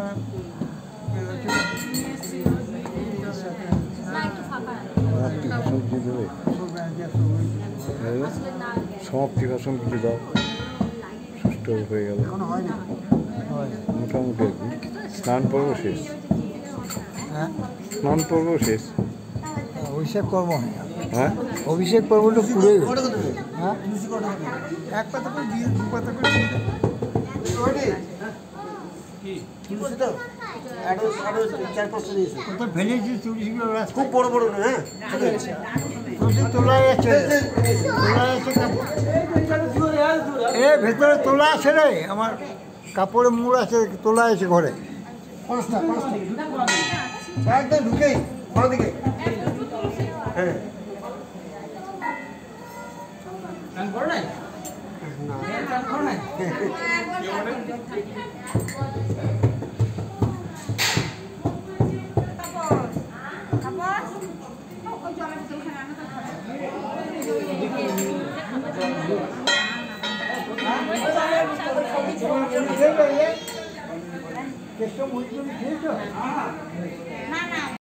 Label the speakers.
Speaker 1: ওখানে
Speaker 2: সবজি দেবে সমাপ্তি ভাষণ কিছু দাও সুষ্ঠু হয়ে গেল মোটামুটি আর কি স্নান পর্ব শেষ স্নান পর্ব শেষ
Speaker 1: অভিষেক কর্ম
Speaker 2: হ্যাঁ
Speaker 1: অভিষেক পর্বটা পুরোই হ্যাঁ এক পাতা করে দিয়ে দু পাতা করে ভেঙেছি তুলসীগুলো খুব বড় বড় না হ্যাঁ তোলা আছে এ ভেতরে তোলা আছে রে আমার কাপড়ে মুড় আছে তোলা আছে ঘরে একদম ঢুকেই দিকে হ্যাঁ না